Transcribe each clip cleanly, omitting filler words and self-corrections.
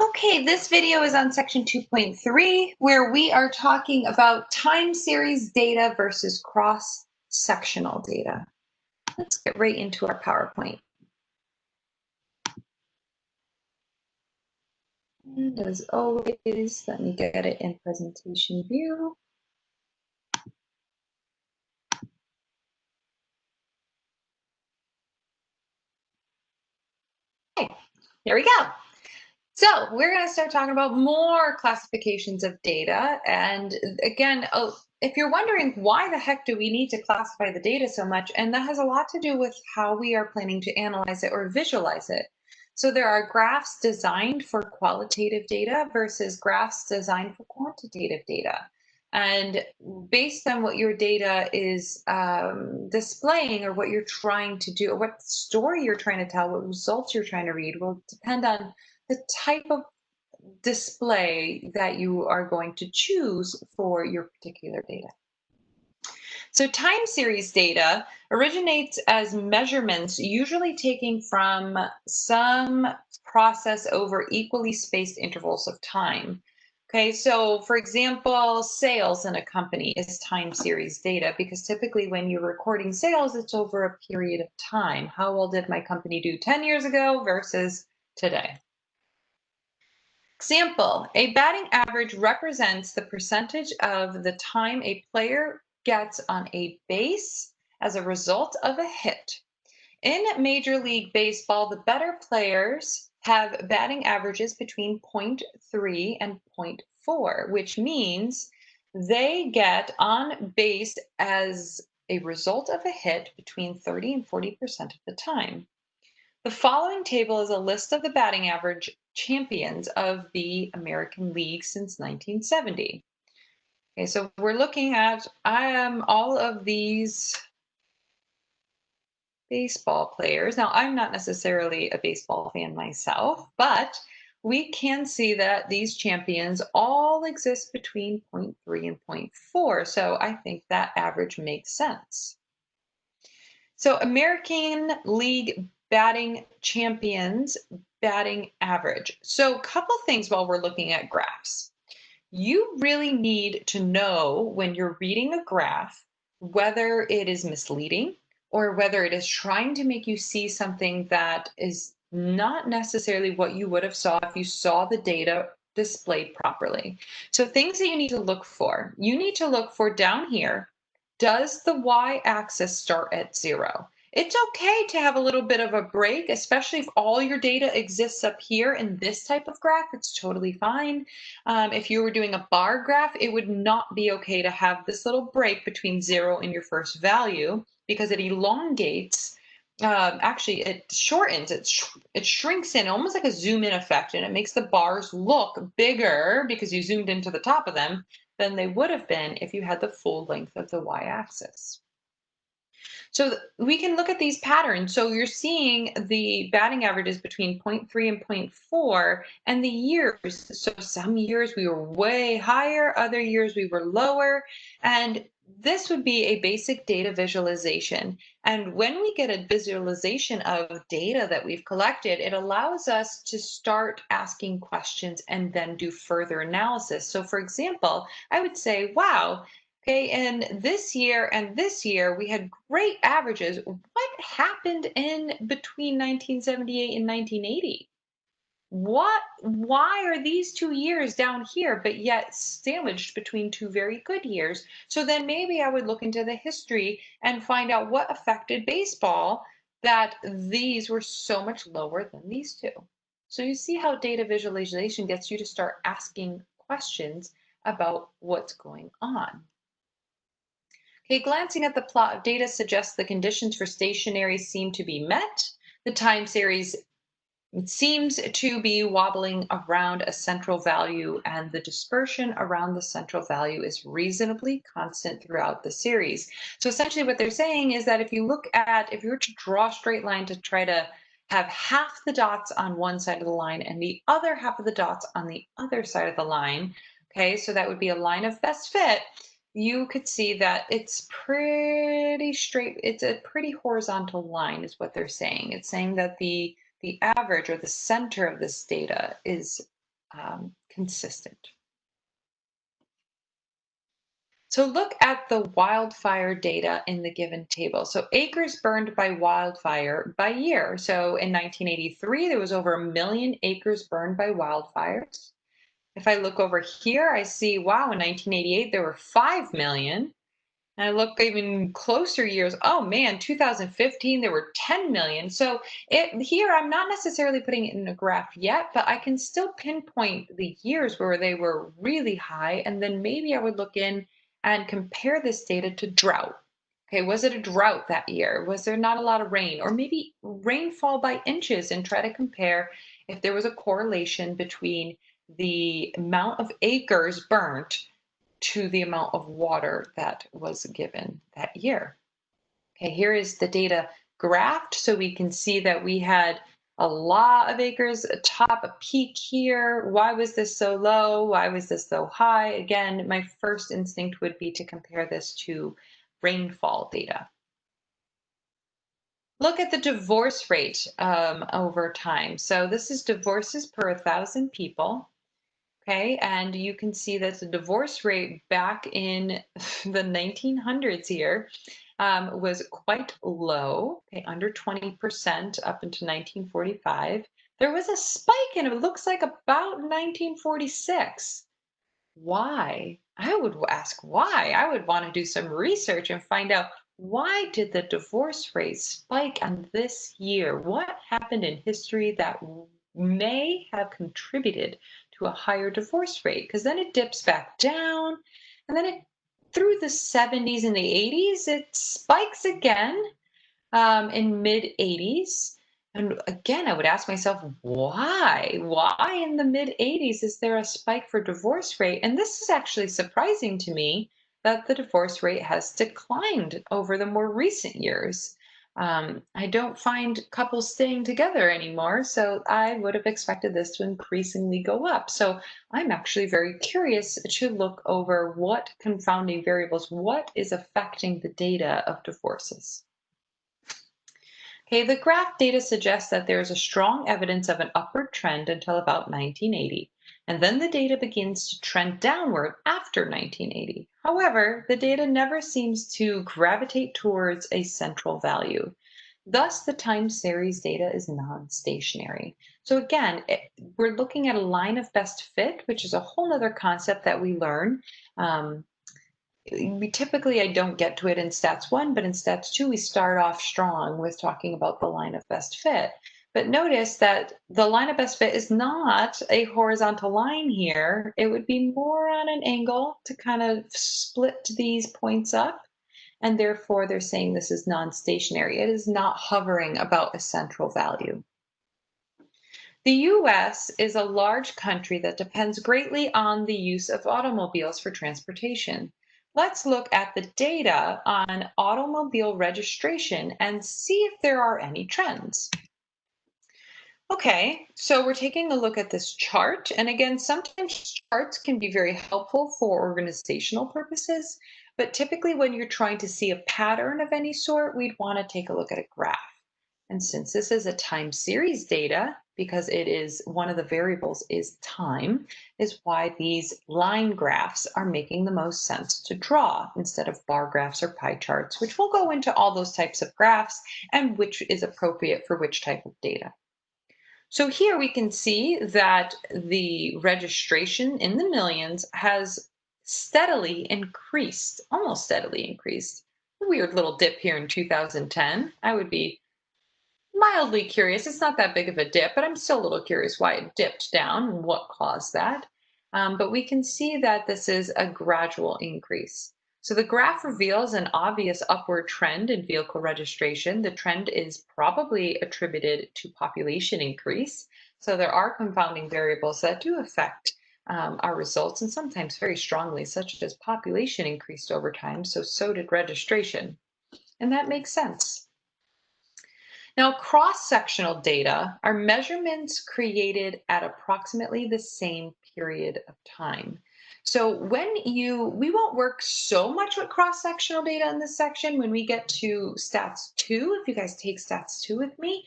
Okay, this video is on section 2.3, where we are talking about time series data versus cross-sectional data. Let's get right into our PowerPoint. And as always, let me get it in presentation view. Okay, there we go. So we're going to start talking about more classifications of data. And again, if you're wondering why the heck do we need to classify the data so much, and that has a lot to do with how we are planning to analyze it or visualize it. So there are graphs designed for qualitative data versus graphs designed for quantitative data. And based on what your data is displaying or what you're trying to do, or what story you're trying to tell, what results you're trying to read will depend on the type of display that you are going to choose for your particular data. So time series data originates as measurements, usually taken from some process over equally spaced intervals of time. Okay, so for example, sales in a company is time series data because typically when you're recording sales, it's over a period of time. How well did my company do 10 years ago versus today? Example, a batting average represents the percentage of the time a player gets on a base as a result of a hit. In Major League Baseball, the better players have batting averages between 0.3 and 0.4, which means they get on base as a result of a hit between 30 and 40% of the time. The following table is a list of the batting average champions of the American League since 1970. Okay, so we're looking at all of these baseball players. Now, I'm not necessarily a baseball fan myself, but we can see that these champions all exist between 0.3 and 0.4. So I think that average makes sense. So American League batting champions batting average. So a couple things while we're looking at graphs. You really need to know when you're reading a graph whether it is misleading or whether it is trying to make you see something that is not necessarily what you would have saw if you saw the data displayed properly. So things that you need to look for. You need to look for down here, does the y-axis start at 0? It's okay to have a little bit of a break, especially if all your data exists up here in this type of graph. It's totally fine. If you were doing a bar graph, it would not be okay to have this little break between 0 and your first value because it elongates. Actually, it shortens, it shrinks in almost like a zoom in effect, and it makes the bars look bigger because you zoomed into the top of them than they would have been if you had the full length of the y-axis. So we can look at these patterns. So you're seeing the batting averages between 0.3 and 0.4 and the years. So some years we were way higher, other years we were lower. And this would be a basic data visualization. And when we get a visualization of data that we've collected, it allows us to start asking questions and then do further analysis. So for example, I would say, wow, okay, and this year, we had great averages. What happened in between 1978 and 1980? Why are these 2 years down here, but yet sandwiched between two very good years? So then maybe I would look into the history and find out what affected baseball that these were so much lower than these two. So you see how data visualization gets you to start asking questions about what's going on. Okay, glancing at the plot of data suggests the conditions for stationary seem to be met. The time series seems to be wobbling around a central value, and the dispersion around the central value is reasonably constant throughout the series. So essentially what they're saying is that if you were to draw a straight line to try to have half the dots on one side of the line and the other half of the dots on the other side of the line, okay, so that would be a line of best fit, you could see that it's pretty straight. It's a pretty horizontal line is what they're saying. It's saying that the average or the center of this data is consistent. So look at the wildfire data in the given table. So acres burned by wildfire by year. So in 1983, there was over 1 million acres burned by wildfires. If I look over here, I see, wow, in 1988, there were 5 million. And I look even closer years, oh man, 2015, there were 10 million. So here, I'm not necessarily putting it in a graph yet, but I can still pinpoint the years where they were really high. And then maybe I would look in and compare this data to drought. Okay, was it a drought that year? Was there not a lot of rain? Or maybe rainfall by inches, and try to compare if there was a correlation between the amount of acres burnt to the amount of water that was given that year. Okay, here is the data graphed, so we can see that we had a lot of acres, a top, a peak here. Why was this so low? Why was this so high? Again, my first instinct would be to compare this to rainfall data. Look at the divorce rate over time. So this is divorces per 1,000 people. Okay, and you can see that the divorce rate back in the 1900s here was quite low, okay, under 20% up into 1945. There was a spike, and it looks like about 1946. Why? I would ask why. I would want to do some research and find out, why did the divorce rate spike on this year? What happened in history that may have contributed to a higher divorce rate? Because then it dips back down, and then through the 70s and the 80s, it spikes again in mid 80s. And again, I would ask myself, why? Why in the mid 80s is there a spike for divorce rate? And this is actually surprising to me, that the divorce rate has declined over the more recent years. I don't find couples staying together anymore, so I would have expected this to increasingly go up. So I'm actually very curious to look over what confounding variables, what is affecting the data of divorces. Okay, the graph data suggests that there is a strong evidence of an upward trend until about 1980, and then the data begins to trend downward after 1980. However, the data never seems to gravitate towards a central value. Thus, the time series data is non-stationary. So again, we're looking at a line of best fit, which is a whole other concept that we learn. We typically, I don't get to it in stats 1, but in stats 2 we start off strong with talking about the line of best fit. But notice that the line of best fit is not a horizontal line here. It would be more on an angle to kind of split these points up, and therefore they're saying this is non-stationary. It is not hovering about a central value. The US is a large country that depends greatly on the use of automobiles for transportation. Let's look at the data on automobile registration and see if there are any trends. Okay, so we're taking a look at this chart. And again, sometimes charts can be very helpful for organizational purposes, but typically when you're trying to see a pattern of any sort, we'd want to take a look at a graph. And since this is a time series data, because it is one of the variables is time, is why these line graphs are making the most sense to draw instead of bar graphs or pie charts, which we'll go into all those types of graphs and which is appropriate for which type of data. So here we can see that the registration in the millions has steadily increased, almost steadily increased. A weird little dip here in 2010. I would be mildly curious. It's not that big of a dip, but I'm still a little curious why it dipped down and what caused that. But we can see that this is a gradual increase. So the graph reveals an obvious upward trend in vehicle registration. The trend is probably attributed to population increase. So there are confounding variables that do affect our results, and sometimes very strongly, such as population increased over time. So did registration. And that makes sense. Now, cross-sectional data are measurements created at approximately the same period of time. So we won't work so much with cross-sectional data in this section. When we get to stats 2, if you guys take stats 2 with me,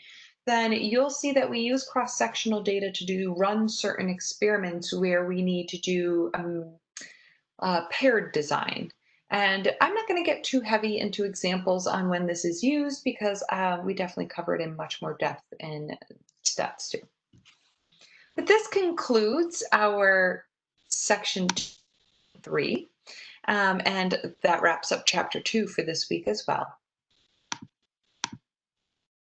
then you'll see that we use cross-sectional data to run certain experiments where we need to do paired design. And I'm not going to get too heavy into examples on when this is used because we definitely cover it in much more depth in stats too. But this concludes our section 3, and that wraps up chapter 2 for this week as well.